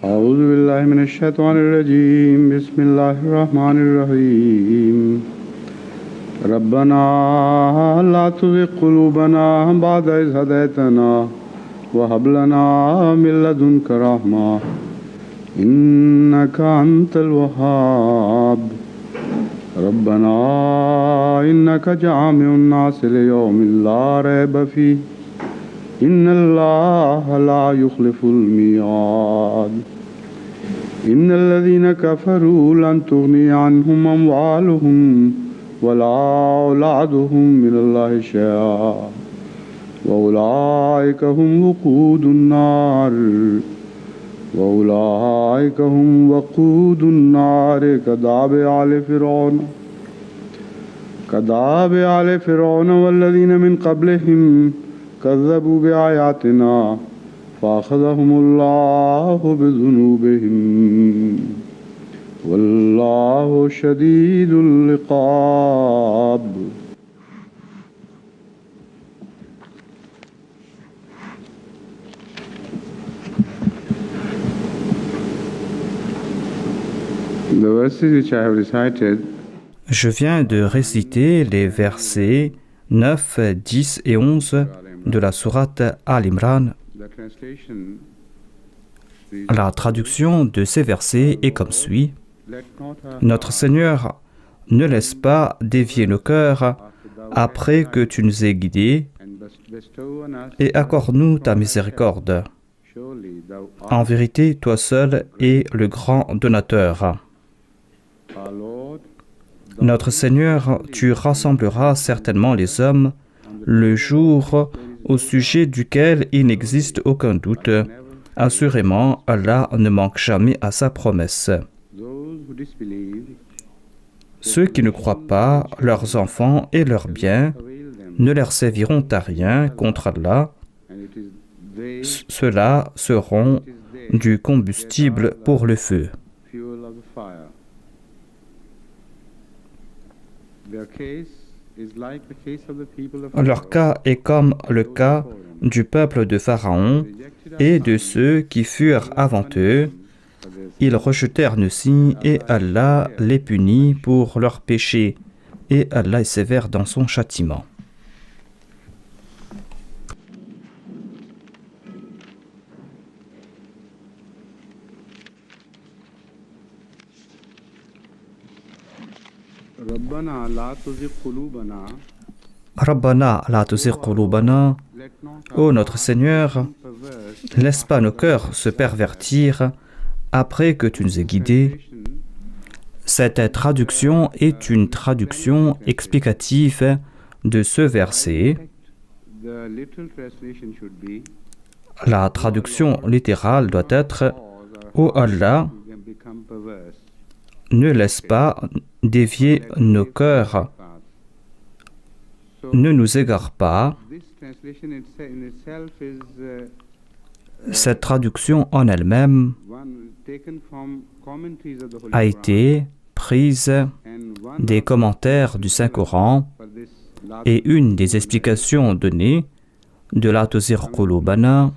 أعوذ بالله من الشيطان الرجيم بسم الله الرحمن الرحيم ربنا لا تزغ قلوبنا بعد إذ هديتنا وهب لنا من لدنك رحمة إنك أنت الوهاب ربنا إنك جامع الناس ليوم لا ريب فيه إن الله لا يخلف الميعاد إن الذين كفروا لن تغني عنهم أموالهم ولا أولادهم من الله شيئا وأولئك هم وقود النار وأولئك هم وقود النار كداب آل فرعون والذين من قبلهم كذبوا بآياتنا فأخذهم الله بذنوبهم والله شديد العقاب. The verses which I have recited Je viens de réciter les versets 9, 10 et 11 de la sourate Al-Imran. La traduction de ces versets est comme suit. Notre Seigneur, ne laisse pas dévier nos cœurs après que tu nous aies guidés et accorde-nous ta miséricorde. En vérité, toi seul es le grand donateur. Notre Seigneur, tu rassembleras certainement les hommes le jour au sujet duquel il n'existe aucun doute. Assurément, Allah ne manque jamais à sa promesse. Ceux qui ne croient pas, leurs enfants et leurs biens ne leur serviront à rien contre Allah. Ceux-là seront du combustible pour le feu. Leur cas est comme le cas du peuple de Pharaon et de ceux qui furent avant eux. Ils rejetèrent nos signes et Allah les punit pour leurs péchés et Allah est sévère dans son châtiment. Rabbana la tuzigh qulubana. Ô notre Seigneur, laisse pas nos cœurs se pervertir après que tu nous aies guidés. Cette traduction est une traduction explicative de ce verset. La traduction littérale doit être « Ô Allah, ne laisse pas dévier nos cœurs, ne nous égare pas. » Cette traduction en elle-même a été prise des commentaires du Saint-Coran et une des explications données de la tuzigh qulubana.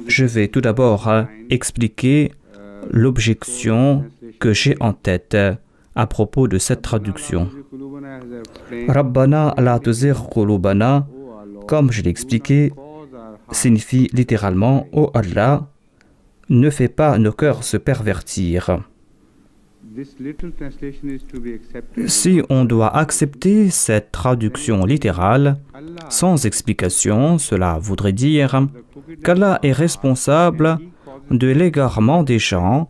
Je vais tout d'abord expliquer l'objection que j'ai en tête à propos de cette traduction. Rabbana la tuzigh qulubana, comme je l'ai expliqué, signifie littéralement « Ô Allah, ne fais pas nos cœurs se pervertir ». Si on doit accepter cette traduction littérale, sans explication, cela voudrait dire qu'Allah est responsable de l'égarement des gens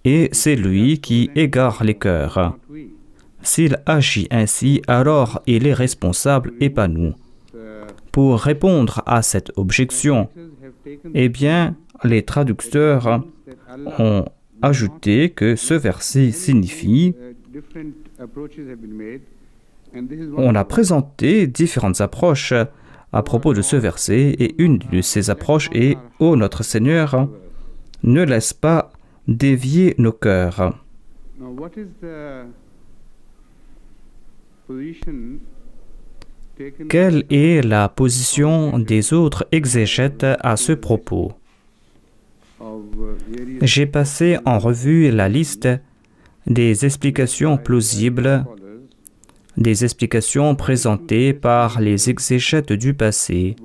et c'est lui qui égare les cœurs. S'il agit ainsi, alors il est responsable et pas nous. Pour répondre à cette objection, eh bien, les traducteurs ont ajouté que ce verset signifie. On a présenté différentes approches à propos de ce verset et une de ces approches est « Ô notre Seigneur, ne laisse pas dévier nos cœurs. » Quelle est la position des autres exégètes à ce propos? J'ai passé en revue la liste des explications plausibles, des explications présentées par les exégètes du passé.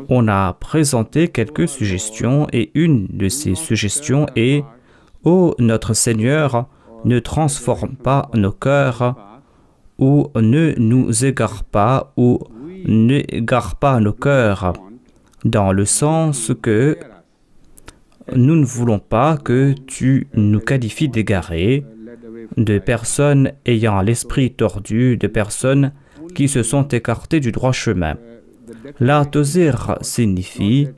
On a présenté quelques suggestions et une de ces suggestions est « Ô notre Seigneur, ne transforme pas nos cœurs ou ne nous égare pas ou n'égare pas nos cœurs » dans le sens que nous ne voulons pas que tu nous qualifies d'égarés, de personnes ayant l'esprit tordu, de personnes qui se sont écartées du droit chemin. La tozir signifie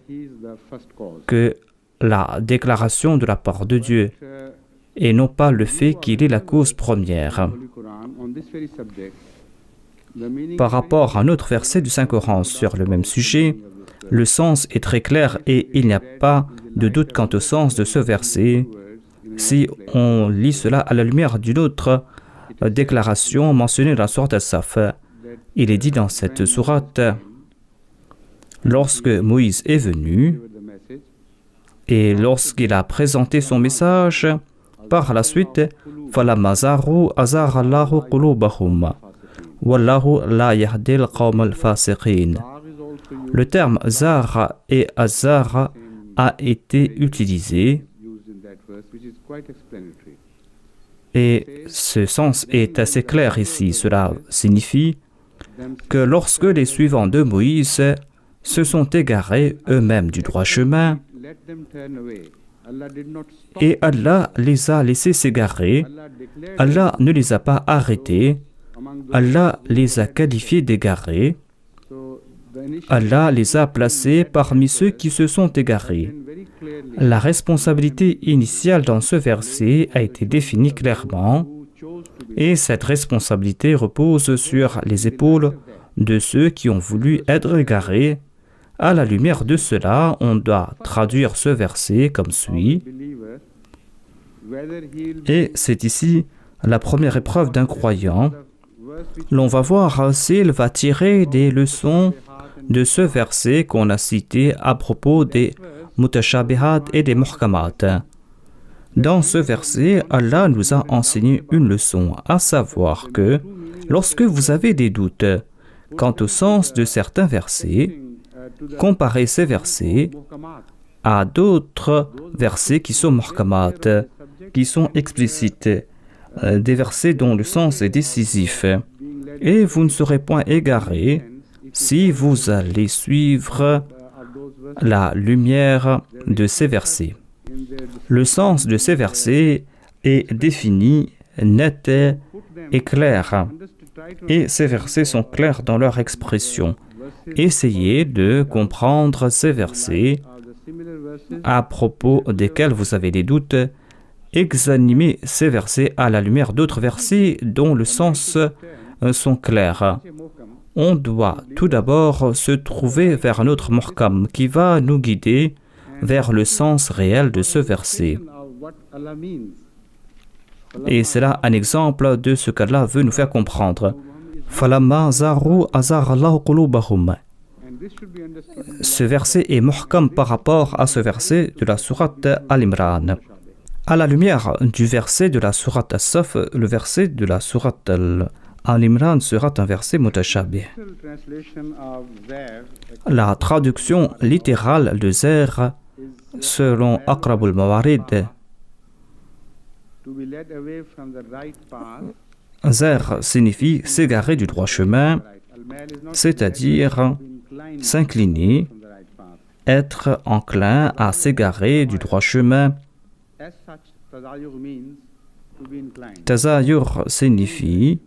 que la déclaration de la part de Dieu et non pas le fait qu'il est la cause première. Par rapport à un autre verset du Saint-Coran sur le même sujet, le sens est très clair et il n'y a pas de doute quant au sens de ce verset si on lit cela à la lumière d'une autre déclaration mentionnée dans la sourate As-Saf. Il est dit dans cette sourate, lorsque Moïse est venu et lorsqu'il a présenté son message, par la suite, فَلَمَّا زَاغُوا أَزَاغَ اللَّهُ قُلُوبَهُمْ وَاللَّهُ لَا يَهْدِي الْقَوْمَ الْفَاسِقِينَ. Le terme zar et azar a été utilisé et ce sens est assez clair ici. Cela signifie que lorsque les suivants de Moïse se sont égarés eux-mêmes du droit chemin et Allah les a laissés s'égarer, Allah ne les a pas arrêtés, Allah les a qualifiés d'égarés, Allah les a placés parmi ceux qui se sont égarés. La responsabilité initiale dans ce verset a été définie clairement et cette responsabilité repose sur les épaules de ceux qui ont voulu être égarés. À la lumière de cela, on doit traduire ce verset comme suit. Et c'est ici la première épreuve d'un croyant. L'on va voir s'il va tirer des leçons de ce verset qu'on a cité à propos des mutashabihat et des muhkamat. Dans ce verset, Allah nous a enseigné une leçon, à savoir que lorsque vous avez des doutes quant au sens de certains versets, comparez ces versets à d'autres versets qui sont muhkamat, qui sont explicites, des versets dont le sens est décisif, et vous ne serez point égarés si vous allez suivre la lumière de ces versets. Le sens de ces versets est défini, net et clair. Et ces versets sont clairs dans leur expression. Essayez de comprendre ces versets à propos desquels vous avez des doutes. Examinez ces versets à la lumière d'autres versets dont le sens sont clairs. On doit tout d'abord se trouver vers un autre muhkam qui va nous guider vers le sens réel de ce verset. Et c'est là un exemple de ce qu'Allah veut nous faire comprendre. Ce verset est muhkam par rapport à ce verset de la sourate Al-Imran. À la lumière du verset de la sourate As-Saf, le verset de la sourate Al-Imran sera un verset mutashabih. La traduction littérale de Zer, selon Aqrabul Mawarid, Zer signifie s'égarer du droit chemin, c'est-à-dire s'incliner, être enclin à s'égarer du droit chemin. Tazayur signifie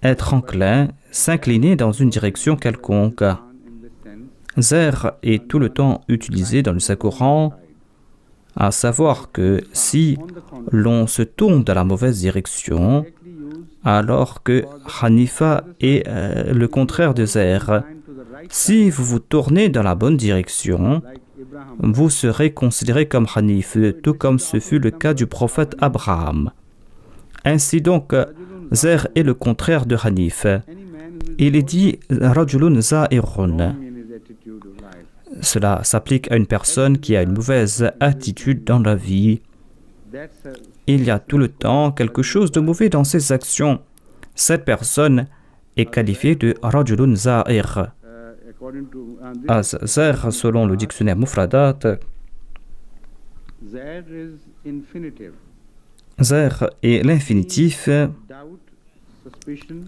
être enclin, s'incliner dans une direction quelconque. Zer est tout le temps utilisé dans le Saint-Coran, à savoir que si l'on se tourne dans la mauvaise direction, alors que Hanifa est le contraire de Zer. Si vous vous tournez dans la bonne direction, vous serez considéré comme Hanif, tout comme ce fut le cas du prophète Abraham. Ainsi donc, Zer est le contraire de Hanif. Il est dit Rajulun Za'irun, Cela s'applique à une personne qui a une mauvaise attitude dans la vie. Il y a tout le temps quelque chose de mauvais dans ses actions. Cette personne est qualifiée de rajulun za'ir. Za'ir, selon le dictionnaire Mufradat, za'ir est l'infinitif.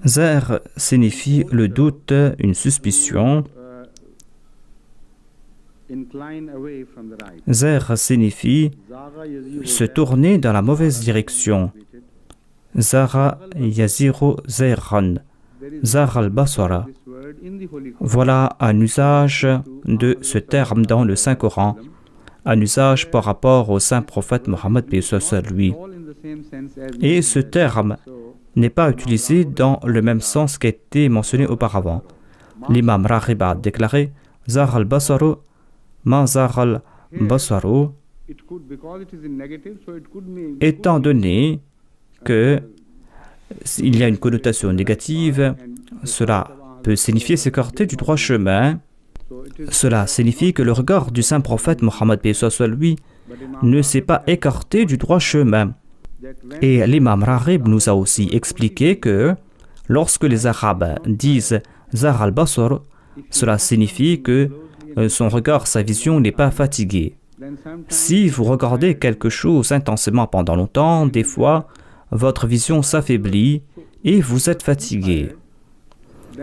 Za'ir signifie le doute, une suspicion. Za'ir signifie se tourner dans la mauvaise direction. Zara yaziru za'irran. Zara al-basara. Voilà un usage de ce terme dans le Saint-Coran, un usage par rapport au saint prophète Mohammed lui. Et ce terme n'est pas utilisé dans le même sens qu'a été mentionné auparavant. L'imam Raghib a déclaré Zara al-basaru ma zara al-basaru. Étant donné qu'il y a une connotation négative, cela peut signifier s'écarter du droit chemin. Cela signifie que le regard du saint prophète Mohammed lui ne s'est pas écarté du droit chemin. Et l'imam Raghib nous a aussi expliqué que lorsque les Arabes disent Zahar al-Basar, cela signifie que son regard, sa vision n'est pas fatiguée. Si vous regardez quelque chose intensément pendant longtemps, des fois, votre vision s'affaiblit et vous êtes fatigué.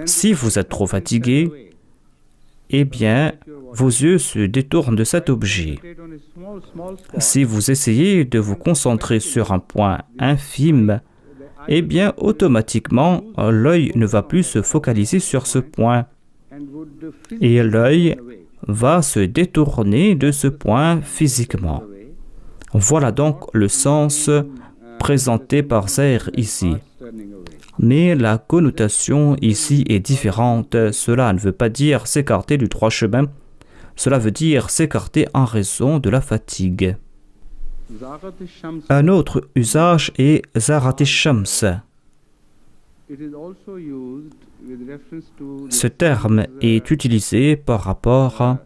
Si vous êtes trop fatigué, eh bien, vos yeux se détournent de cet objet. Si vous essayez de vous concentrer sur un point infime, eh bien, automatiquement, l'œil ne va plus se focaliser sur ce point. Et l'œil va se détourner de ce point physiquement. Voilà donc le sens présenté par Zahir ici. Mais la connotation ici est différente. Cela ne veut pas dire s'écarter du droit chemin. Cela veut dire s'écarter en raison de la fatigue. Un autre usage est Zarat al-Shams. Ce terme est utilisé par rapport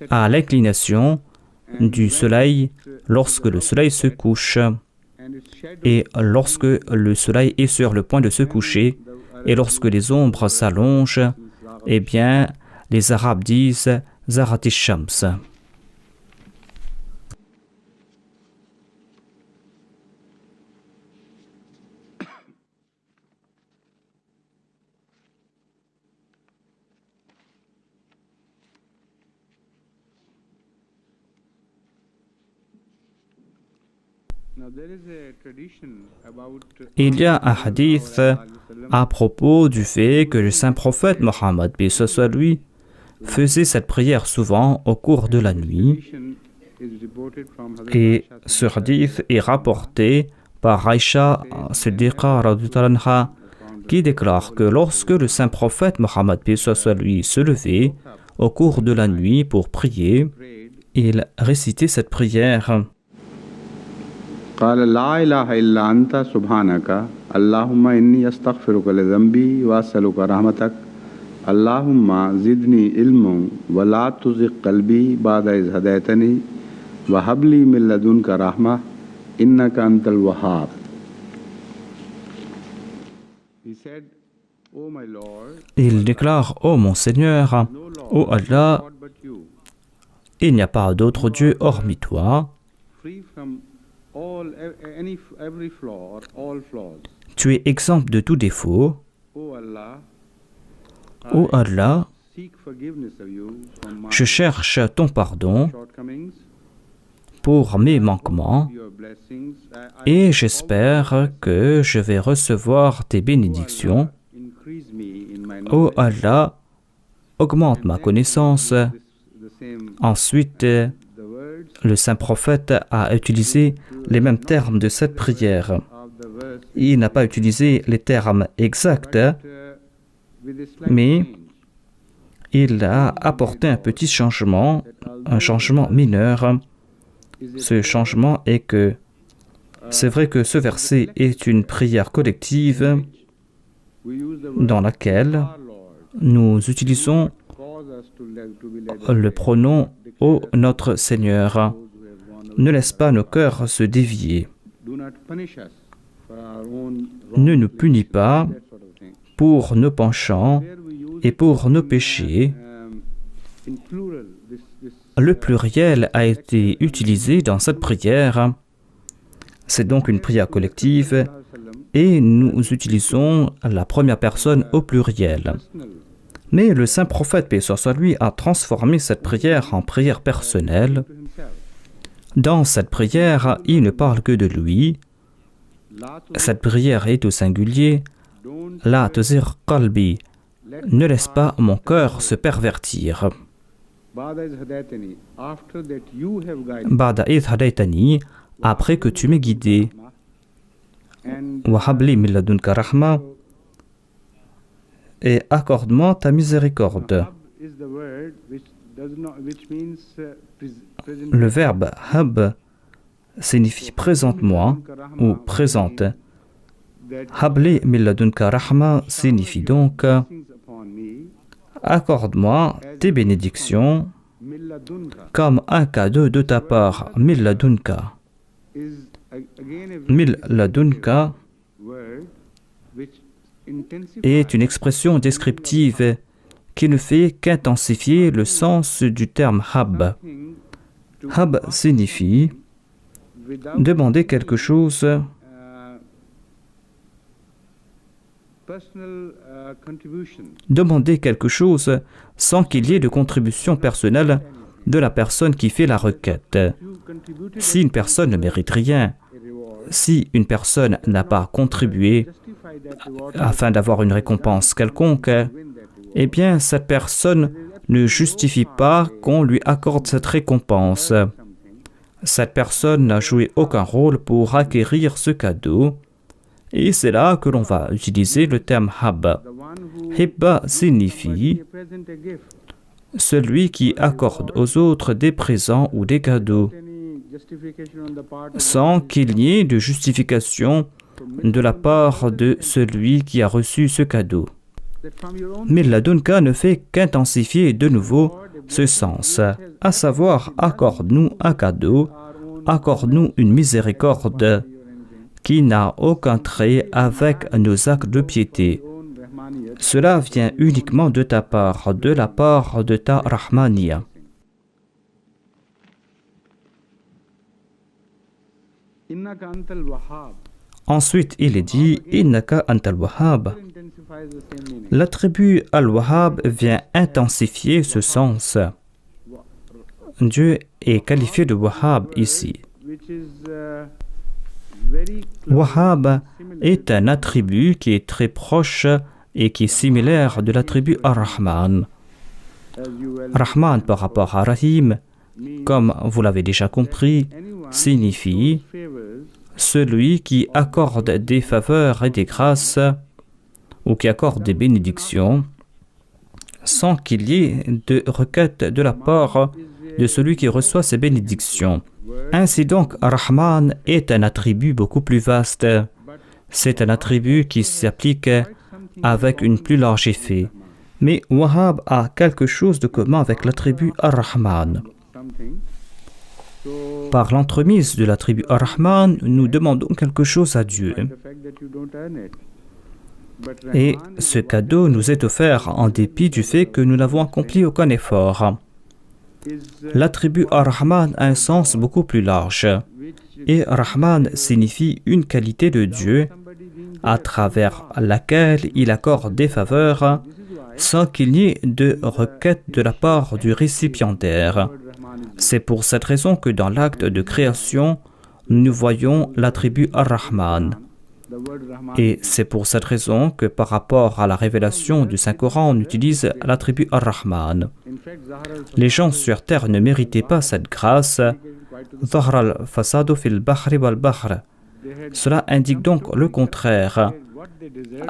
à l'inclination du soleil lorsque le soleil se couche et lorsque le soleil est sur le point de se coucher et lorsque les ombres s'allongent, eh bien, les Arabes disent Zarat al-Shams. Il y a un hadith à propos du fait que le saint prophète Mohammed lui faisait cette prière souvent au cours de la nuit. Et ce hadith est rapporté par Aïcha Siddiqa qui déclare que lorsque le saint prophète Mohammed lui se levait au cours de la nuit pour prier, il récitait cette prière. قال لا إله إلا أنت سبحانك اللهم إني أستغفرك لذنبي وأسألك رحمتك اللهم زدني علما ولا تزغ قلبي بعد إذ هديتني وهب لي من لدنك رحمة إنك أنت الوهاب. Il déclare: Ô mon Seigneur, ô Allah, il n'y a pas d'autre Dieu hormis toi. Tu es exempt de tout défaut. Ô Allah, je cherche ton pardon pour mes manquements et j'espère que je vais recevoir tes bénédictions. Ô Allah, augmente ma connaissance. Ensuite, le saint prophète a utilisé les mêmes termes de cette prière. Il n'a pas utilisé les termes exacts, mais il a apporté un petit changement, un changement mineur. Ce changement est que c'est vrai que ce verset est une prière collective dans laquelle nous utilisons le pronom « Ô notre Seigneur ». Ne laisse pas nos cœurs se dévier. Ne nous punis pas pour nos penchants et pour nos péchés. Le pluriel a été utilisé dans cette prière. C'est donc une prière collective et nous utilisons la première personne au pluriel. Mais le saint prophète, paix soit lui, a transformé cette prière en prière personnelle. Dans cette prière, il ne parle que de lui. Cette prière est au singulier. La tuzigh qalbi, ne laisse pas mon cœur se pervertir. Ba'da idh hadaytani, après que tu m'aies guidé. Wa habli min ladunka rahma, et accorde-moi ta miséricorde. Le verbe hab signifie présente-moi ou présente. Habli min ladunka rahma signifie donc accorde-moi tes bénédictions comme un cadeau de ta part. Min ladunka. Min ladunka est une expression descriptive qui ne fait qu'intensifier le sens du terme hab. Hab signifie demander quelque chose sans qu'il y ait de contribution personnelle de la personne qui fait la requête. Si une personne ne mérite rien, si une personne n'a pas contribué afin d'avoir une récompense quelconque, eh bien cette personne ne justifie pas qu'on lui accorde cette récompense. Cette personne n'a joué aucun rôle pour acquérir ce cadeau, et c'est là que l'on va utiliser le terme hab. Hibba signifie celui qui accorde aux autres des présents ou des cadeaux, sans qu'il y ait de justification de la part de celui qui a reçu ce cadeau. Mais ladunka ne fait qu'intensifier de nouveau ce sens, à savoir accorde-nous un cadeau, accorde-nous une miséricorde qui n'a aucun trait avec nos actes de piété. Cela vient uniquement de ta part, de la part de ta Rahmaniya. Ensuite, il est dit Innaka antal wahhab. L'attribut al-wahhab vient intensifier ce sens. Dieu est qualifié de wahhab ici. Wahhab est un attribut qui est très proche et qui est similaire de l'attribut ar-Rahman. Rahman par rapport à Rahim, comme vous l'avez déjà compris, signifie celui qui accorde des faveurs et des grâces ou qui accorde des bénédictions sans qu'il y ait de requête de la part de celui qui reçoit ces bénédictions. Ainsi donc, Rahman est un attribut beaucoup plus vaste. C'est un attribut qui s'applique avec une plus large effet. Mais Wahhab a quelque chose de commun avec l'attribut Ar-Rahman. Par l'entremise de l'attribut Ar-Rahman, nous demandons quelque chose à Dieu. Et ce cadeau nous est offert en dépit du fait que nous n'avons accompli aucun effort. L'attribut Ar-Rahman a un sens beaucoup plus large. Et Rahman signifie une qualité de Dieu à travers laquelle il accorde des faveurs sans qu'il n'y ait de requête de la part du récipiendaire. C'est pour cette raison que dans l'acte de création, nous voyons l'attribut Ar-Rahman. Et c'est pour cette raison que par rapport à la révélation du Saint-Coran, on utilise l'attribut Ar-Rahman. Les gens sur terre ne méritaient pas cette grâce. Cela indique donc le contraire.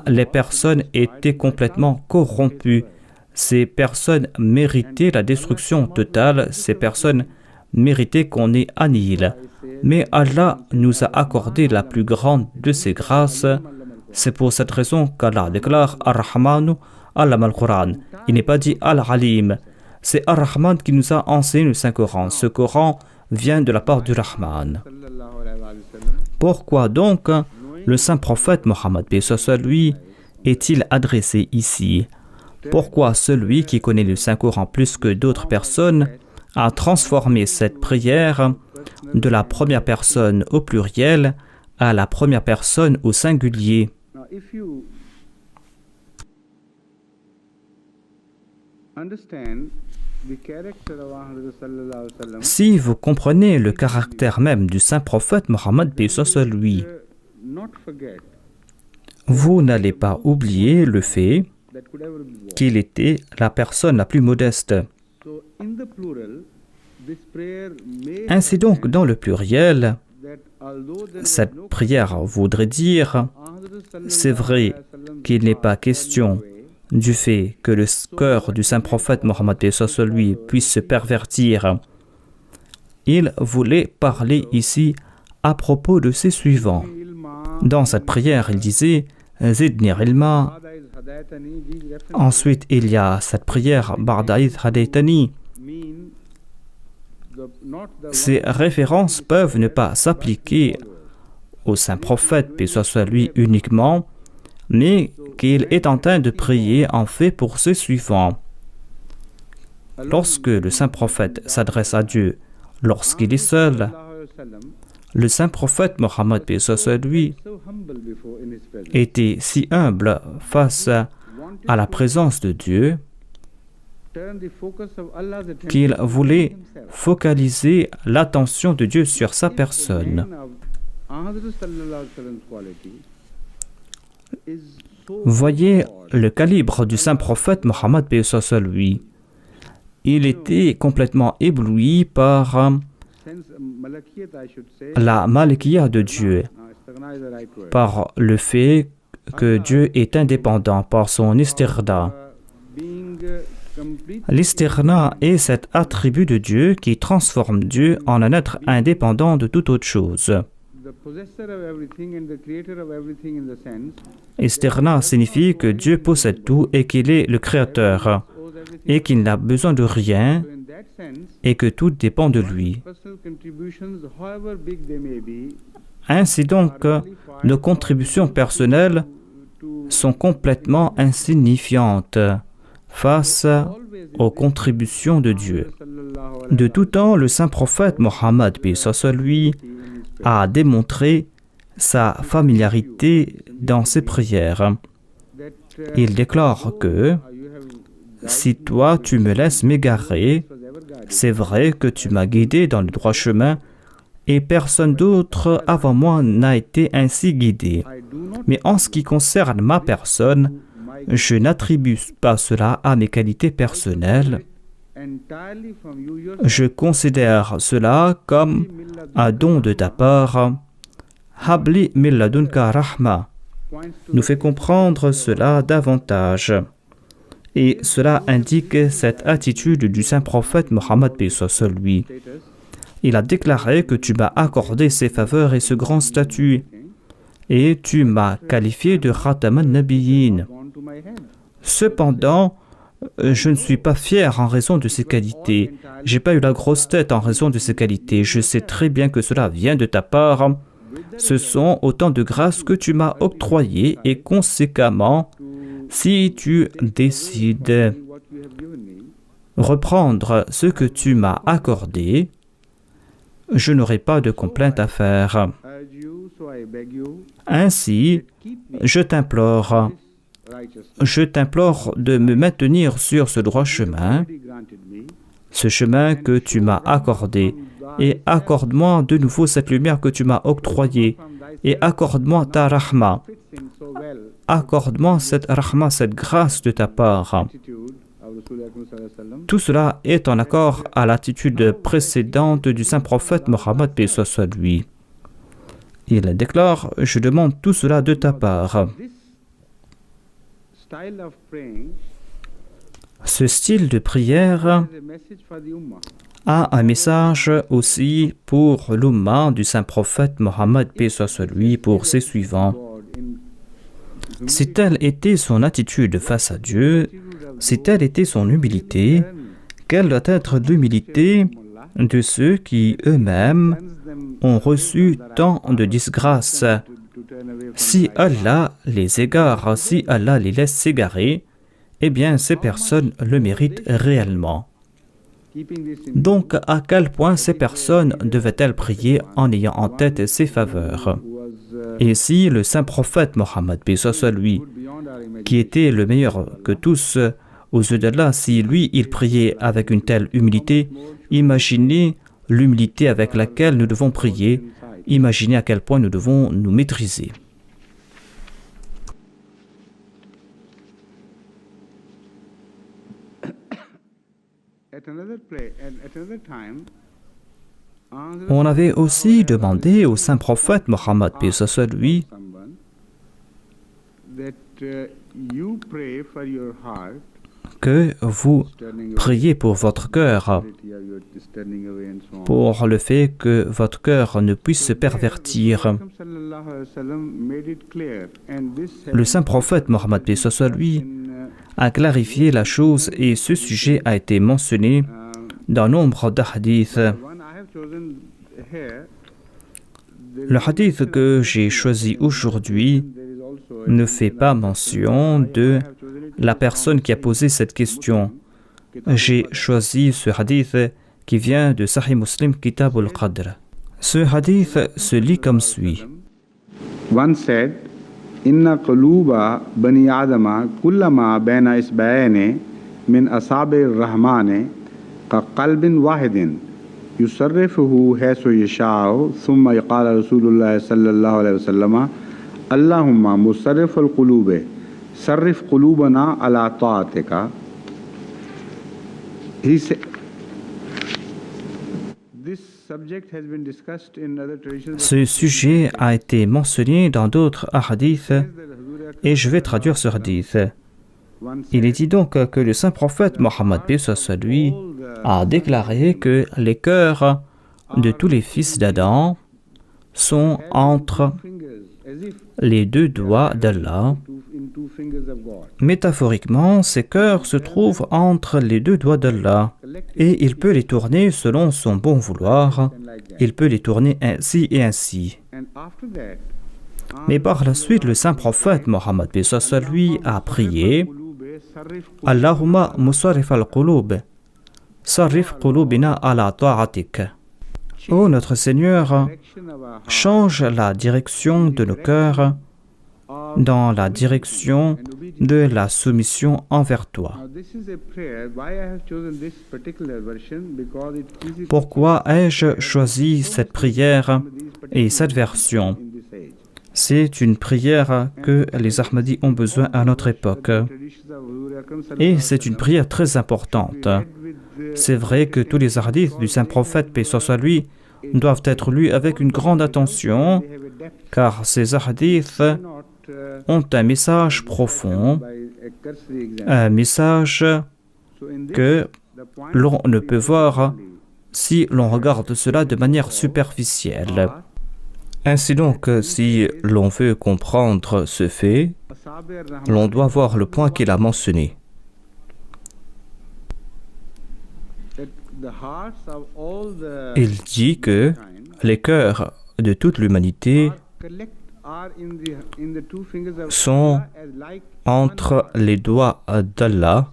Les personnes étaient complètement corrompues. Ces personnes méritaient la destruction totale. Ces personnes méritaient qu'on les annihile. Mais Allah nous a accordé la plus grande de ses grâces C'est pour cette raison qu'Allah déclare Ar-Rahmanu Allama al-Quran. Il n'est pas dit Al-Alim. C'est Ar-Rahman qui nous a enseigné le Saint-Coran. Ce Coran vient de la part du Rahman. Pourquoi donc le saint prophète Mohammed paix soit sur lui est-il adressé ici? Pourquoi celui qui connaît le Saint-Coran plus que d'autres personnes a transformé cette prière de la première personne au pluriel à la première personne au singulier? Si vous comprenez le caractère même du saint prophète Mohammed paix soit sur lui, vous n'allez pas oublier le fait qu'il était la personne la plus modeste. Ainsi donc, dans le pluriel, cette prière voudrait dire, c'est vrai qu'il n'est pas question du fait que le cœur du saint prophète Mohammed paix soit sur lui puisse se pervertir. Il voulait parler ici à propos de ses suivants. Dans cette prière, il disait Zidni ilma. Ensuite, il y a cette prière Ba'da idh hadaytani. Ces références peuvent ne pas s'appliquer au saint prophète paix soit sur lui uniquement, mais qu'il est en train de prier en fait pour ses suivants. Lorsque le saint prophète s'adresse à Dieu, lorsqu'il est seul, le saint prophète Mohammed paix soit sur lui était si humble face à la présence de Dieu qu'il voulait focaliser l'attention de Dieu sur sa personne. Voyez le calibre du saint prophète Mohammed paix soit sur lui. Il était complètement ébloui par la Malikiya de Dieu, par le fait que Dieu est indépendant, par son istirna. L'istirna est cet attribut de Dieu qui transforme Dieu en un être indépendant de toute autre chose. Istirna signifie que Dieu possède tout et qu'il est le créateur et qu'il n'a besoin de rien et que tout dépend de lui. Ainsi donc, nos contributions personnelles sont complètement insignifiantes face aux contributions de Dieu. De tout temps, le saint prophète Mohammed paix soit sur lui a démontré sa familiarité dans ses prières. Il déclare que si toi tu me laisses m'égarer, c'est vrai que tu m'as guidé dans le droit chemin et personne d'autre avant moi n'a été ainsi guidé. Mais en ce qui concerne ma personne, je n'attribue pas cela à mes qualités personnelles. Je considère cela comme un don de ta part. Habli min ladunka rahma nous fait comprendre cela davantage. Et cela indique cette attitude du saint prophète Mohammed paix soit sur lui. Il a déclaré que tu m'as accordé ces faveurs et ce grand statut, et tu m'as qualifié de Khatam al-Nabiyyin. Cependant, je ne suis pas fier en raison de ces qualités. J'ai pas eu la grosse tête en raison de ces qualités. Je sais très bien que cela vient de ta part. Ce sont autant de grâces que tu m'as octroyées et conséquemment, si tu décides reprendre ce que tu m'as accordé, je n'aurai pas de complainte à faire. Ainsi, je t'implore de me maintenir sur ce droit chemin, ce chemin que tu m'as accordé, et accorde-moi de nouveau cette lumière que tu m'as octroyée, et accorde-moi ta rahma. Accorde-moi cette rahma, cette grâce de ta part. Tout cela est en accord à l'attitude précédente du saint prophète Mohammed paix soit sur lui. Il déclare, je demande tout cela de ta part. Ce style de prière a un message aussi pour l'Ummah du saint prophète Mohammed paix soit sur lui, pour ses suivants. Si telle était son attitude face à Dieu, si telle était son humilité, quelle doit être l'humilité de ceux qui eux-mêmes ont reçu tant de disgrâces? Si Allah les égare, si Allah les laisse s'égarer, eh bien ces personnes le méritent réellement. Donc, à quel point ces personnes devaient-elles prier en ayant en tête ses faveurs? Et si le saint prophète Mohammed, paix soit lui, qui était le meilleur que tous aux yeux d'Allah, si lui, il priait avec une telle humilité, imaginez l'humilité avec laquelle nous devons prier, imaginez à quel point nous devons nous maîtriser. On avait aussi demandé au saint prophète Mohammed, paix soit lui, que vous priez pour votre cœur, pour le fait que votre cœur ne puisse se pervertir. Le saint prophète Mohammed, paix soit lui, a clarifié la chose et ce sujet a été mentionné dans nombre de hadiths. Le hadith que j'ai choisi aujourd'hui ne fait pas mention de la personne qui a posé cette question. J'ai choisi ce hadith qui vient de Sahih Muslim, Kitab al-Qadr. Ce hadith se lit comme suit. One said, Inna quluba bani adama kullama baina isba'aini min asabi ar-rahmani ka qalbin wahidin yusarrifuhu haythu yasha'u thumma yaqala Rasulullah sallallahu alayhi wa sallam Allahumma musarrif al-qulubi sarrif qulubana ala ta'atika. He said, Ce sujet a été mentionné dans d'autres hadiths et je vais traduire ce hadith. Il est dit donc que le saint prophète Mohammed, paix soit lui, a déclaré que les cœurs de tous les fils d'Adam sont entre les deux doigts d'Allah. Métaphoriquement, ces cœurs se trouvent entre les deux doigts d'Allah et il peut les tourner selon son bon vouloir. Il peut les tourner ainsi et ainsi. Mais par la suite, le saint prophète Mohammed, paix soit lui, a prié Allahumma musarrif al-qulub, sarrif qulubina ala ta'atik. Ô notre Seigneur, change la direction de nos cœurs dans la direction de la soumission envers toi. Pourquoi ai-je choisi cette prière et cette version? C'est une prière que les Ahmadis ont besoin à notre époque. Et c'est une prière très importante. C'est vrai que tous les hadiths du saint prophète, paix soit lui, doivent être lus avec une grande attention, car ces hadiths ont un message profond, un message que l'on ne peut voir si l'on regarde cela de manière superficielle. Ainsi donc, si l'on veut comprendre ce fait, l'on doit voir le point qu'il a mentionné. Il dit que les cœurs de toute l'humanité sont entre les doigts d'Allah.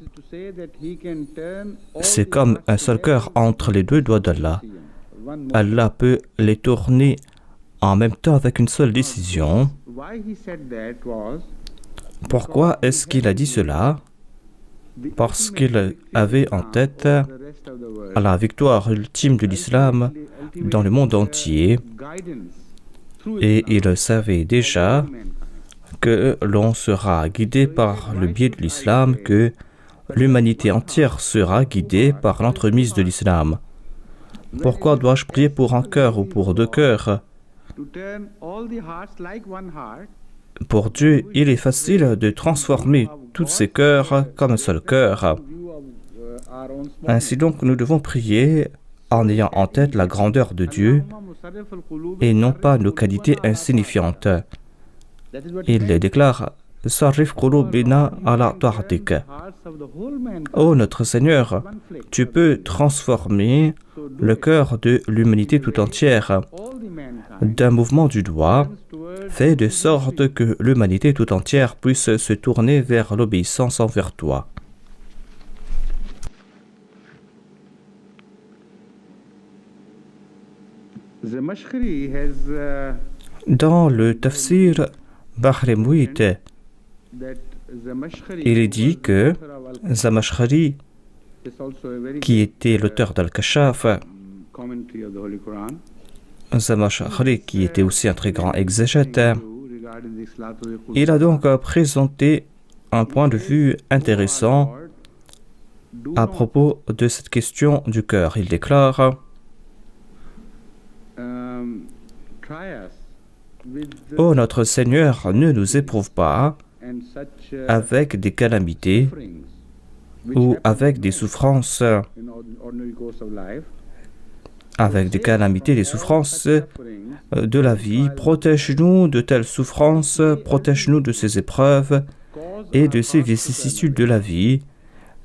C'est comme un seul cœur entre les deux doigts d'Allah. Allah peut les tourner en même temps avec une seule décision. Pourquoi est-ce qu'il a dit cela? Parce qu'il avait en tête la victoire ultime de l'islam dans le monde entier et il savait déjà que l'on sera guidé par le biais de l'islam, que l'humanité entière sera guidée par l'entremise de l'islam. Pourquoi dois-je prier pour un cœur ou pour deux cœurs? Pour Dieu, il est facile de transformer tous ces cœurs comme un seul cœur. Ainsi donc, nous devons prier en ayant en tête la grandeur de Dieu et non pas nos qualités insignifiantes. Il déclare sarrif qulubina ala ta'atik. Ô notre Seigneur, tu peux transformer le cœur de l'humanité tout entière d'un mouvement du doigt, fait de sorte que l'humanité tout entière puisse se tourner vers l'obéissance envers toi. Dans le tafsir Bahr Muhit, il est dit que Zamakhshari, qui était l'auteur d'Al-Kashaf, Zamakhshari, qui était aussi un très grand exégète, il a donc présenté un point de vue intéressant à propos de cette question du cœur. Il déclare: Ô notre Seigneur, ne nous éprouve pas avec des calamités ou avec des souffrances, des souffrances de la vie. Protège-nous de telles souffrances, protège-nous de ces épreuves et de ces vicissitudes de la vie,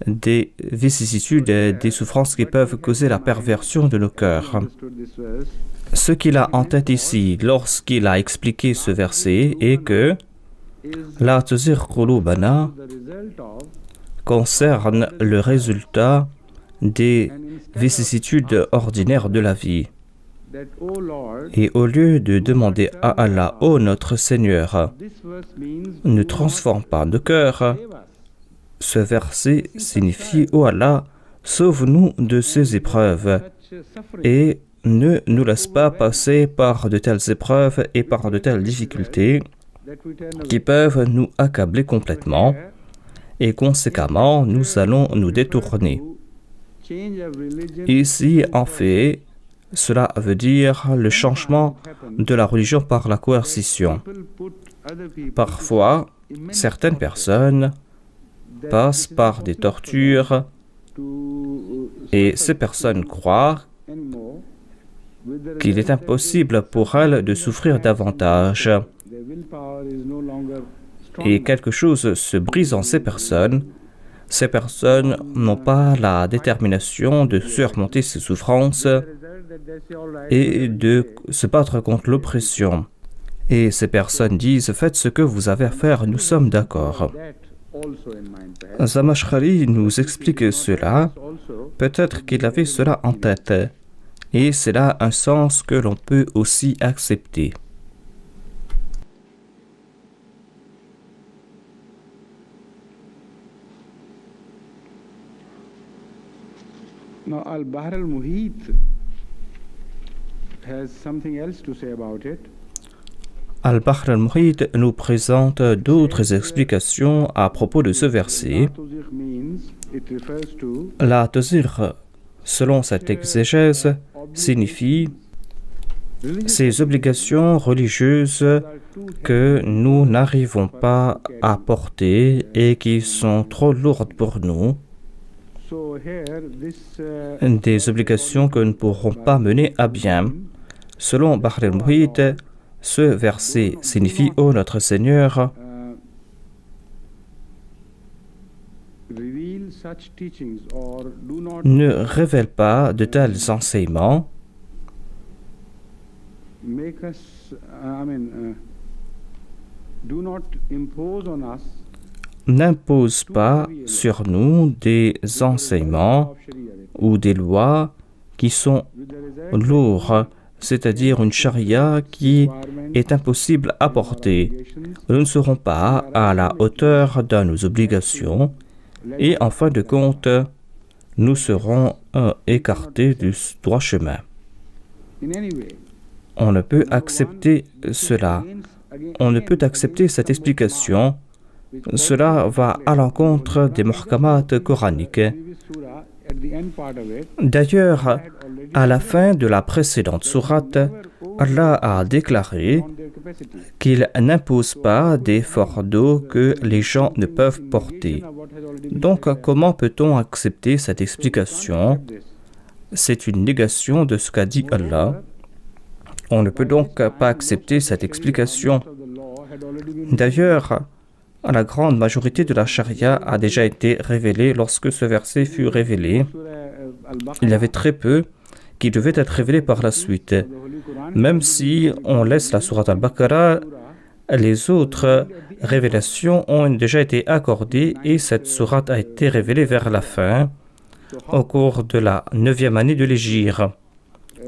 des vicissitudes, des souffrances qui peuvent causer la perversion de nos cœurs. Ce qu'il a en tête ici, lorsqu'il a expliqué ce verset, est que la tuzigh qulubana concerne le résultat des vicissitudes ordinaires de la vie. Et au lieu de demander à Allah, ô notre Seigneur, ne transforme pas nos cœurs, ce verset signifie, ô Allah, sauve-nous de ces épreuves et ne nous laisse pas passer par de telles épreuves et par de telles difficultés qui peuvent nous accabler complètement, et conséquemment, nous allons nous détourner. Ici, en fait, cela veut dire le changement de la religion par la coercition. Parfois, certaines personnes passent par des tortures et ces personnes croient qu'il est impossible pour elles de souffrir davantage. Et quelque chose se brise en ces personnes. Ces personnes n'ont pas la détermination de surmonter ces souffrances et de se battre contre l'oppression. Et ces personnes disent: faites ce que vous avez à faire, nous sommes d'accord. Zamakhshari nous explique cela. Peut-être qu'il avait cela en tête. Et c'est là un sens que l'on peut aussi accepter. Now, Al-Bahr al-Muhit has something else to say about it. Al-Bahr al-Muhit nous présente d'autres explications à propos de ce verset. La tuzigh, selon cette exégèse, signifie ces obligations religieuses que nous n'arrivons pas à porter et qui sont trop lourdes pour nous, des obligations que nous ne pourrons pas mener à bien. Selon Bahr al-Muhit, ce verset signifie: ô notre Seigneur, ne révèle pas de tels enseignements n'impose pas sur nous des enseignements ou des lois qui sont lourds, c'est-à-dire une charia qui est impossible à porter. Nous ne serons pas à la hauteur de nos obligations et en fin de compte, nous serons écartés du droit chemin. On ne peut accepter cela. On ne peut accepter cette explication. Cela va à l'encontre des muhkamat coraniques. D'ailleurs, à la fin de la précédente sourate, Allah a déclaré qu'il n'impose pas des fardeaux que les gens ne peuvent porter. Donc, comment peut-on accepter cette explication? C'est une négation de ce qu'a dit Allah. On ne peut donc pas accepter cette explication. D'ailleurs, La grande majorité de la charia a déjà été révélée lorsque ce verset fut révélé. Il y avait très peu qui devaient être révélés par la suite. Même si on laisse la sourate Al-Baqarah, les autres révélations ont déjà été accordées et cette sourate a été révélée vers la fin, au cours de la 9e année de l'Hégire.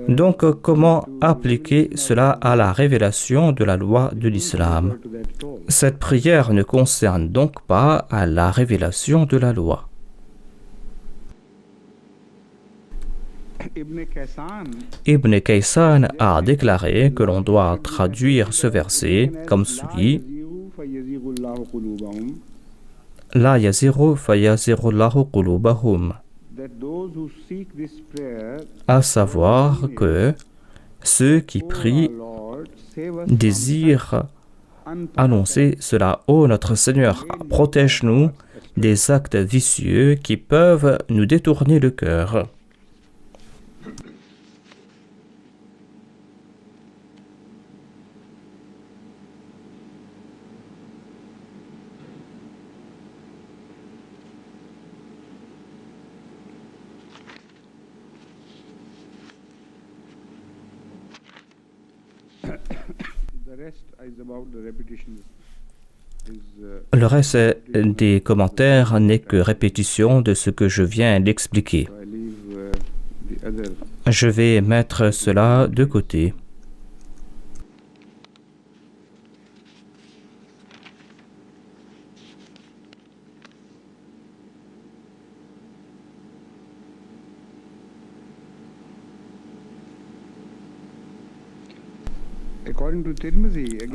Donc, comment appliquer cela à la révélation de la loi de l'islam? Cette prière ne concerne donc pas à la révélation de la loi. Ibn Kaysan a déclaré que l'on doit traduire ce verset comme suit: La yaziru fayazirullahu qulubahum. À savoir que ceux qui prient désirent annoncer cela. Ô notre Seigneur, protège-nous des actes vicieux qui peuvent nous détourner le cœur. Le reste des commentaires n'est que répétition de ce que je viens d'expliquer. Je vais mettre cela de côté.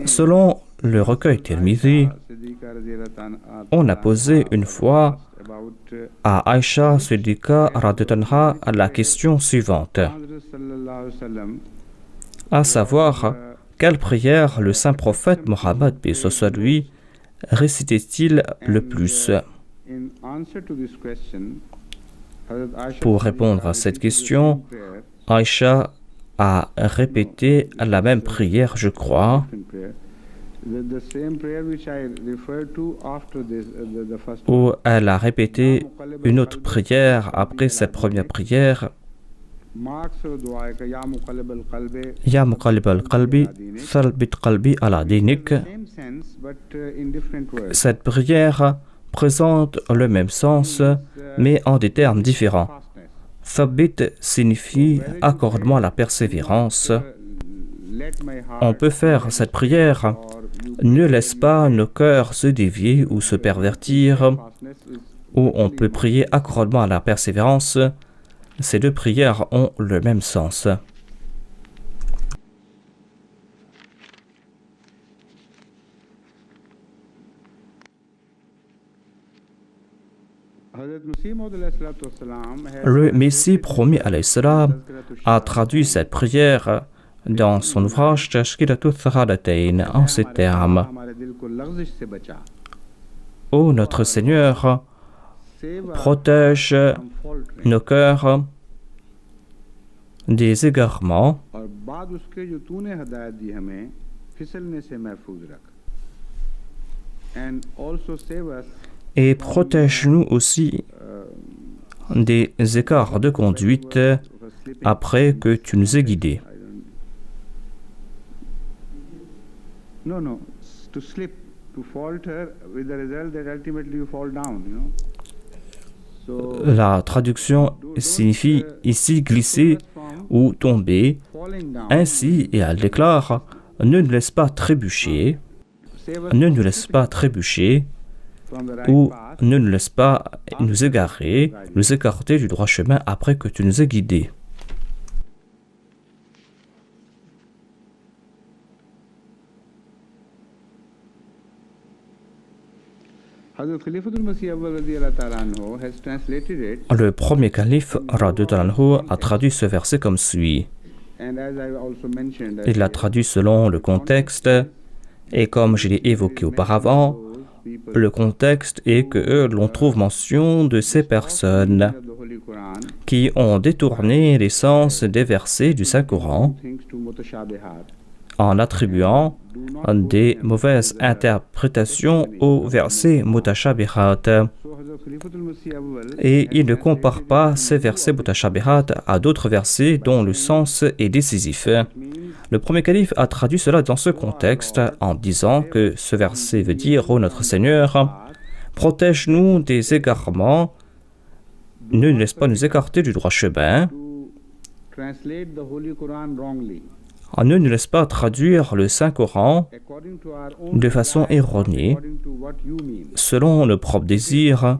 Selon le recueil Tirmizi, on a posé une fois à Aïcha Siddiqa radhiyallahu anha la question suivante, à savoir quelle prière le saint prophète Mohammed paix soit lui récitait-il le plus. Pour répondre à cette question, Aïcha a répété la même prière, je crois. Ou elle a répété une autre prière après cette première prière. Ya muqallib al-qalbi, thabbit qalbi ala dinik. Cette prière présente le même sens, mais en des termes différents. Thabbit signifie « accorde-moi la persévérance ». On peut faire cette prière « Ne laisse pas nos cœurs se dévier ou se pervertir » ou on peut prier « accorde-moi la persévérance ». Ces deux prières ont le même sens. Le Messie promis alayhi salam a traduit cette prière dans son ouvrage Tashkilatul Thaqalatayn en ces termes: Ô notre Seigneur, protège nos cœurs des égarements et protège-nous aussi des écarts de conduite après que tu nous aies guidés. La traduction signifie ici glisser ou tomber. Ainsi, et elle déclare, ne nous laisse pas trébucher, ne nous laisse pas trébucher, ou ne nous laisse pas nous égarer, nous écarter du droit chemin après que tu nous aies guidés. Le premier calife radhiyallahu anhu a traduit ce verset comme suit. Il l'a traduit selon le contexte, et comme je l'ai évoqué auparavant, le contexte est que l'on trouve mention de ces personnes qui ont détourné les sens des versets du Saint-Coran en attribuant des mauvaises interprétations aux versets mutashabihat. Et il ne compare pas ces versets mutashabihat à d'autres versets dont le sens est décisif. Le premier calife a traduit cela dans ce contexte en disant que ce verset veut dire « Ô notre Seigneur, protège-nous des égarements, ne nous laisse pas nous écarter du droit chemin, ne nous laisse pas traduire le Saint-Coran de façon erronée, selon nos propres désirs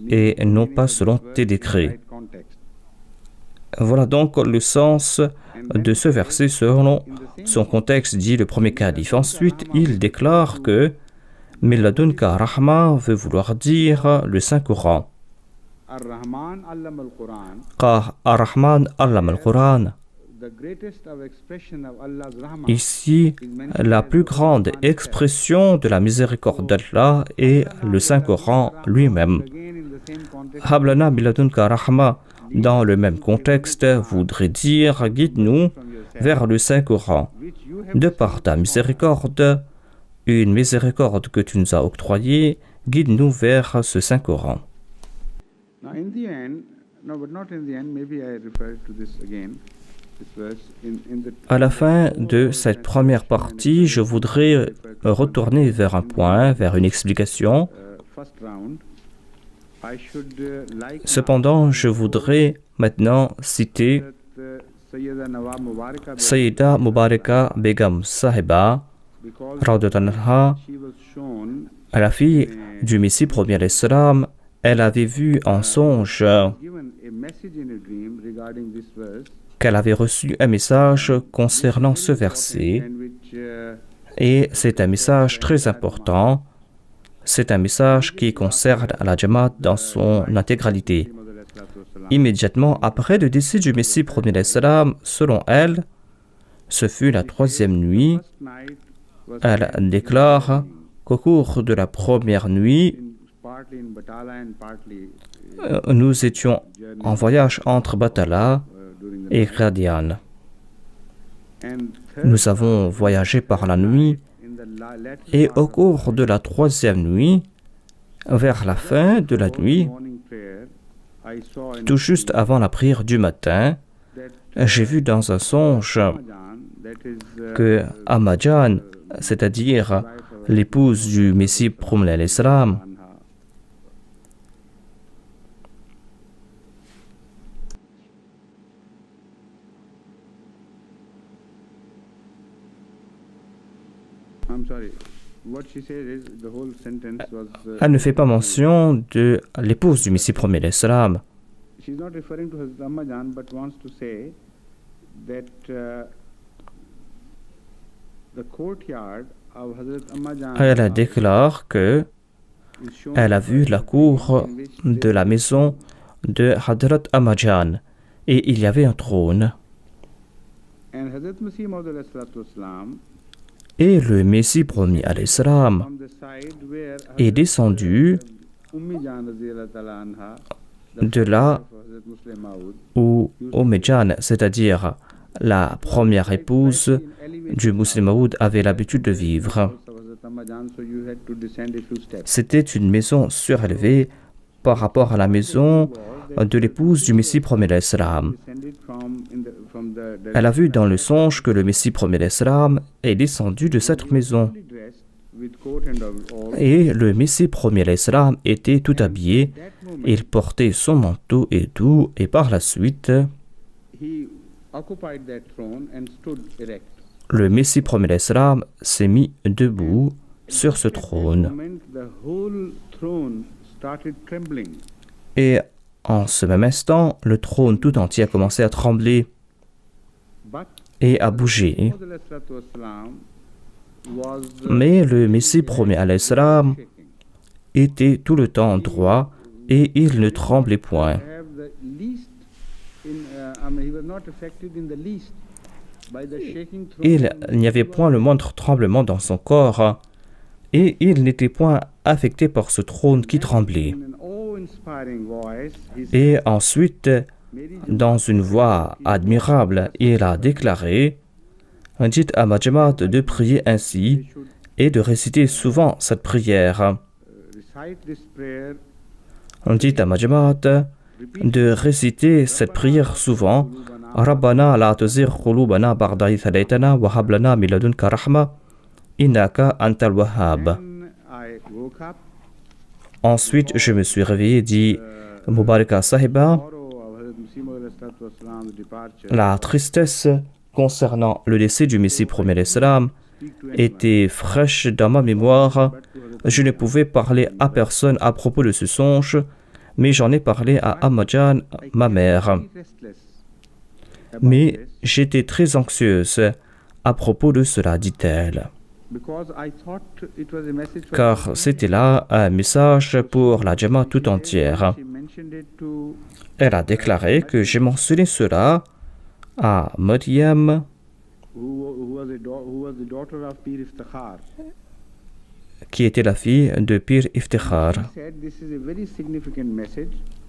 et non pas selon tes décrets. » Voilà donc le sens de ce verset selon son contexte, dit le premier calife. Ensuite, il déclare que Milladunka Rahma veut vouloir dire le Saint-Coran. Car Ar-Rahman allam al-Quran. Ici, la plus grande expression de la miséricorde d'Allah est le Saint-Coran lui-même. Hablana Milladunka Rahma, dans le même contexte, voudrait dire « Guide-nous vers le Saint-Coran, de par ta miséricorde, une miséricorde que tu nous as octroyée, guide-nous vers ce Saint-Coran. » À la fin de cette première partie, je voudrais retourner vers un point, vers une explication. Cependant, je voudrais maintenant citer Sayyida Mubaraka Begum Sahiba, Radhatanha, la fille du Messie premier alayhi salam. Elle avait vu en songe qu'elle avait reçu un message concernant ce verset, et c'est un message très important. C'est un message qui concerne la Jamaat dans son intégralité. Immédiatement après le décès du Messie premier alayhi salam, selon elle, ce fut la 3e nuit. Elle déclare qu'au cours de la première nuit, nous étions en voyage entre Batala et Gradian. Nous avons voyagé par la nuit et au cours de la 3e nuit, vers la fin de la nuit, tout juste avant la prière du matin, j'ai vu dans un songe que Ammajan, c'est-à-dire l'épouse du Messie premier alayhi salam, elle ne fait pas mention de l'épouse du Messie premier alayhi salam. Elle déclare que elle a vu la cour de la maison de Hadrat Ammajan et il y avait un trône. Et le Messie premier alayhi salam est descendu de là où Ummijan, c'est-à-dire la première épouse du Muslim Maud, avait l'habitude de vivre. C'était une maison surélevée par rapport à la maison de l'épouse du Messie premier alayhi salam. Elle a vu dans le songe que le Messie premier alayhi salam est descendu de cette maison. Et le Messie premier alayhi salam était tout habillé, il portait son manteau et tout, et par la suite, le Messie premier alayhi salam s'est mis debout sur ce trône. Et en ce même instant, le trône tout entier a commencé à trembler et à bouger. Mais le Messie premier alayhi salam était tout le temps droit et il ne tremblait point. Il n'y avait point le moindre tremblement dans son corps et il n'était point affecté par ce trône qui tremblait. Et ensuite, dans une voix admirable, il a déclaré: Dites à ma Jamaat de prier ainsi et de réciter souvent cette prière. Dites à ma Jamaat de réciter cette prière souvent. Rabbana la tuzigh qulubana ba'da idh hadaytana wa hab lana min ladunka rahma innaka antal wahhab. Ensuite, je me suis réveillé, dit Mubaraka Sahiba. La tristesse concernant le décès du Messie premier salam était fraîche dans ma mémoire. Je ne pouvais parler à personne à propos de ce songe, mais j'en ai parlé à Ammajan, ma mère. Mais j'étais très anxieuse à propos de cela, dit-elle. Car c'était là un message pour la Jamaat tout entière. Elle a déclaré que j'ai mentionné cela à Maryam, qui était la fille de Pir Iftikhar.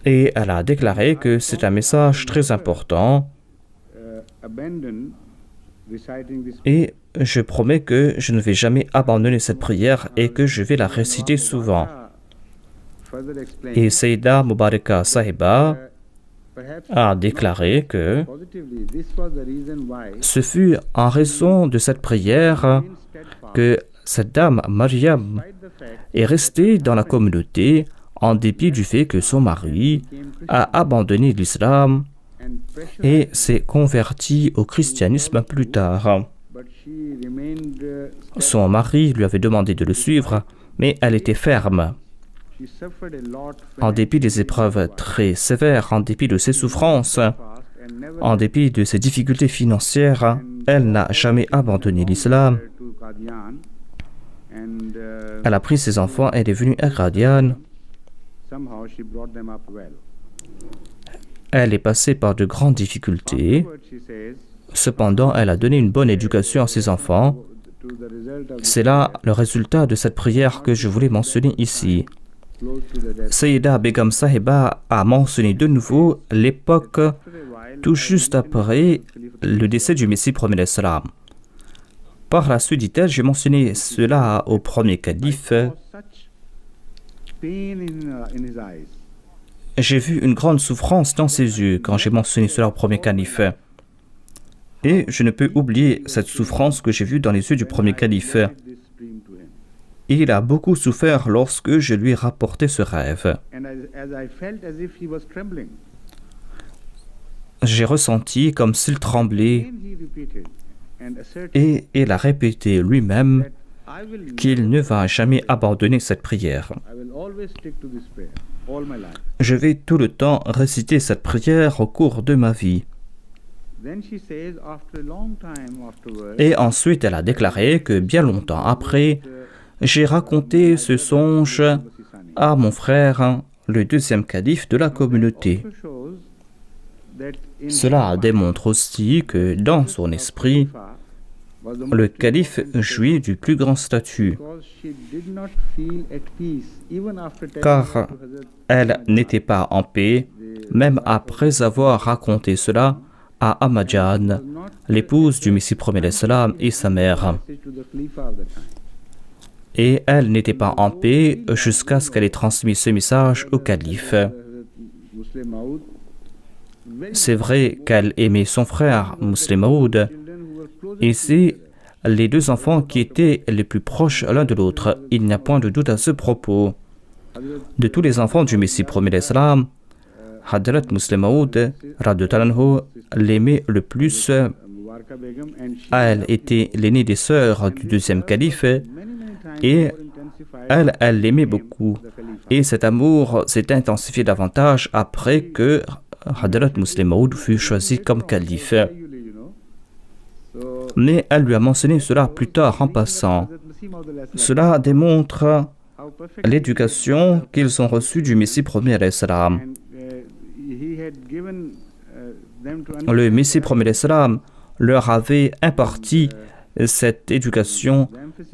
Et elle a déclaré que c'est un message très important. Et je promets que je ne vais jamais abandonner cette prière et que je vais la réciter souvent. Et Sayyida Mubaraka Sahiba a déclaré que ce fut en raison de cette prière que cette dame Maryam est restée dans la communauté en dépit du fait que son mari a abandonné l'islam et s'est converti au christianisme plus tard. Son mari lui avait demandé de le suivre, mais elle était ferme. En dépit des épreuves très sévères, en dépit de ses souffrances, en dépit de ses difficultés financières, elle n'a jamais abandonné l'islam. Elle a pris ses enfants et est venue à Qadian. Elle est passée par de grandes difficultés. Cependant, elle a donné une bonne éducation à ses enfants. C'est là le résultat de cette prière que je voulais mentionner ici. Sayyida Begum Sahiba a mentionné de nouveau l'époque tout juste après le décès du Messie premier salam. Par la suite, dit-elle, j'ai mentionné cela au premier calife. J'ai vu une grande souffrance dans ses yeux quand j'ai mentionné cela au premier calife. Et je ne peux oublier cette souffrance que j'ai vue dans les yeux du premier calife. Il a beaucoup souffert lorsque je lui ai rapporté ce rêve. J'ai ressenti comme s'il tremblait et il a répété lui-même qu'il ne va jamais abandonner cette prière. Je vais tout le temps réciter cette prière au cours de ma vie. Et ensuite, elle a déclaré que bien longtemps après, j'ai raconté ce songe à mon frère, le deuxième calife de la communauté. Cela démontre aussi que dans son esprit, le calife jouit du plus grand statut, car elle n'était pas en paix, même après avoir raconté cela à Ammajan, l'épouse du Messie premier salam et sa mère. Et elle n'était pas en paix jusqu'à ce qu'elle ait transmis ce message au calife. C'est vrai qu'elle aimait son frère, Muslim Maud, et c'est les deux enfants qui étaient les plus proches l'un de l'autre. Il n'y a point de doute à ce propos. De tous les enfants du Messie premier salam, Hadrat Muslim Maud, radhiyallahu anhu, l'aimait le plus. Elle était l'aînée des sœurs du deuxième calife et elle l'aimait beaucoup. Et cet amour s'est intensifié davantage après que Hadrat Muslim Maud fut choisi comme calife. Mais elle lui a mentionné cela plus tard en passant. Cela démontre l'éducation qu'ils ont reçue du Messie premier salam. Le Messie premier salam leur avait imparti cette éducation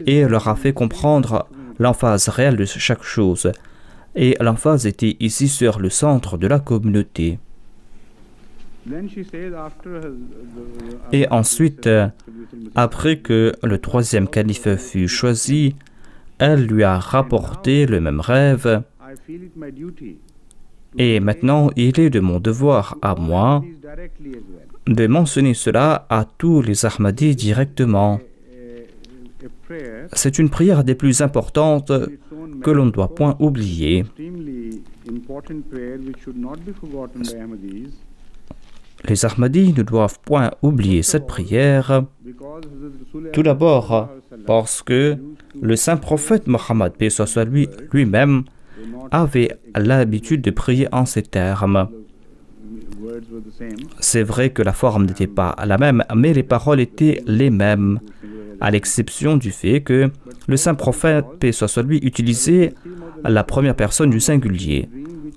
et leur a fait comprendre l'emphase réelle de chaque chose. Et l'emphase était ici sur le centre de la communauté. Et ensuite, après que le troisième calife fut choisi, elle lui a rapporté le même rêve. Et maintenant, il est de mon devoir à moi de mentionner cela à tous les Ahmadis directement. C'est une prière des plus importantes que l'on ne doit point oublier. Les Ahmadis ne doivent point oublier cette prière, tout d'abord parce que le saint prophète Mohammed, paix soit sur lui, lui-même avait l'habitude de prier en ces termes. C'est vrai que la forme n'était pas la même, mais les paroles étaient les mêmes, à l'exception du fait que le saint prophète, paix soit sur lui, utilisait la première personne du singulier.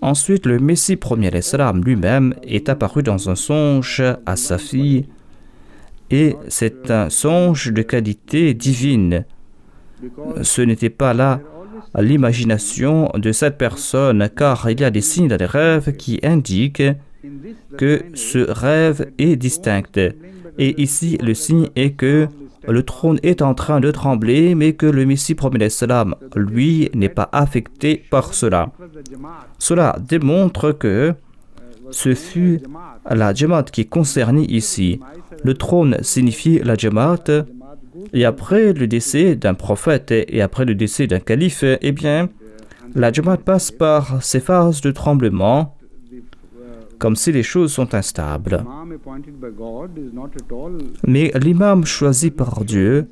Ensuite, le Messie premier l'Islam lui-même est apparu dans un songe à sa fille, et c'est un songe de qualité divine. Ce n'était pas là l'imagination de cette personne, car il y a des signes dans les rêves qui indiquent que ce rêve est distinct. Et ici, le signe est que le trône est en train de trembler, mais que le Messie promet l'Islam, lui, n'est pas affecté par cela. Cela démontre que ce fut la Jamaat qui est concernée ici. Le trône signifie la Jamaat, et après le décès d'un prophète et après le décès d'un calife, eh bien, la Jamaat passe par ces phases de tremblement, comme si les choses sont instables. Mais l'imam choisi par Dieu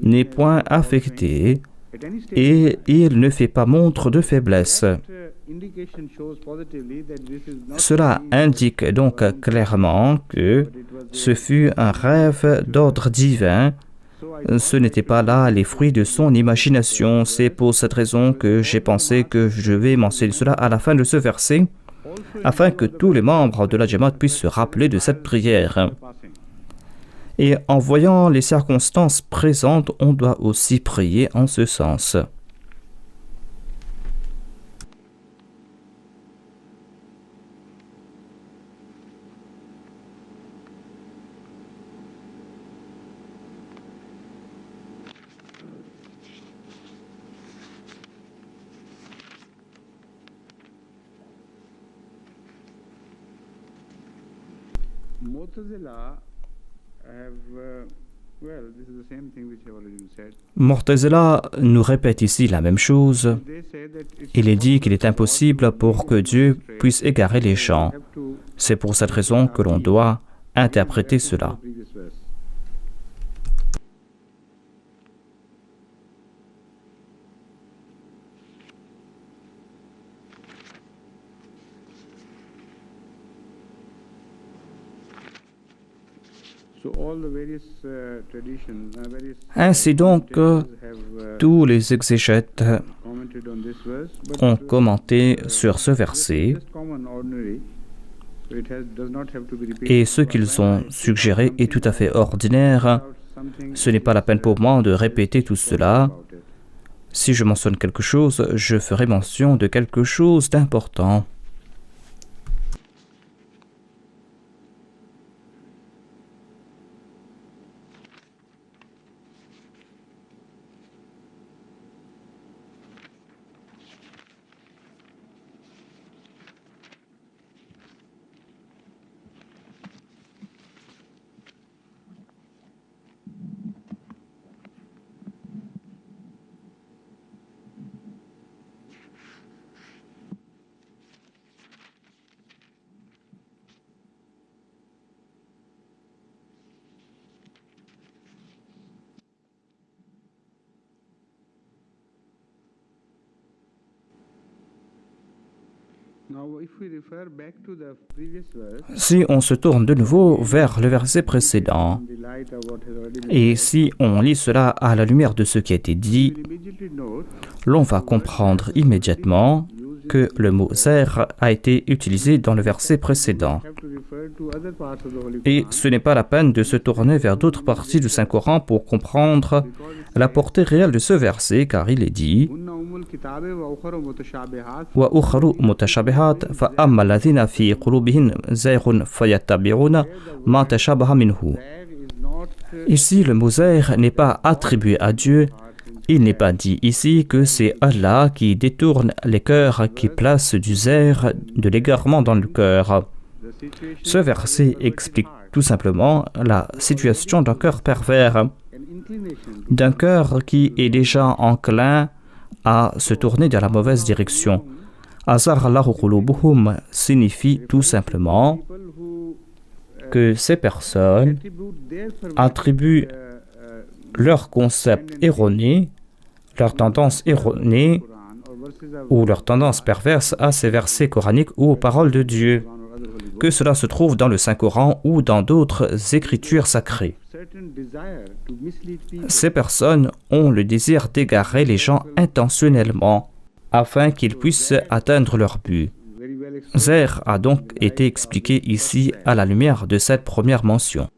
n'est point affecté et il ne fait pas montre de faiblesse. Cela indique donc clairement que ce fut un rêve d'ordre divin. Ce n'était pas là les fruits de son imagination. C'est pour cette raison que j'ai pensé que je vais mentionner cela à la fin de ce verset, afin que tous les membres de la Jamaat puissent se rappeler de cette prière. Et en voyant les circonstances présentes, on doit aussi prier en ce sens. Mu'tazila nous répète ici la même chose. Il est dit qu'il est impossible pour que Dieu puisse égarer les gens. C'est pour cette raison que l'on doit interpréter cela. Ainsi donc, tous les exégètes ont commenté sur ce verset et ce qu'ils ont suggéré est tout à fait ordinaire. Ce n'est pas la peine pour moi de répéter tout cela. Si je mentionne quelque chose, je ferai mention de quelque chose d'important. Si on se tourne de nouveau vers le verset précédent, et si on lit cela à la lumière de ce qui a été dit, l'on va comprendre immédiatement que le mot « zer » a été utilisé dans le verset précédent. Et ce n'est pas la peine de se tourner vers d'autres parties du Saint-Coran pour comprendre la portée réelle de ce verset, car il est dit وَأُخَرُ مُتَشَابِهَاتٌ فَأَمَّا الَّذِينَ فِي قُلُوبِهِمْ زَيْغٌ فَيَتَّبِعُونَ مَا تَشَابَهَ مِنْهُ. Ici, le mot zayg n'est pas attribué à Dieu. Il n'est pas dit ici que c'est Allah qui détourne les cœurs, qui place du zayg, de l'égarement dans le cœur. Ce verset explique tout simplement la situation d'un cœur pervers, d'un cœur qui est déjà enclin à se tourner dans la mauvaise direction. Azar Allahu qulubuhum signifie tout simplement que ces personnes attribuent leur concept erroné, leur tendance erronée ou leur tendance perverse à ces versets coraniques ou aux paroles de Dieu, que cela se trouve dans le Saint-Coran ou dans d'autres écritures sacrées. Ces personnes ont le désir d'égarer les gens intentionnellement afin qu'ils puissent atteindre leur but. Zayg a donc été expliqué ici à la lumière de cette première mention.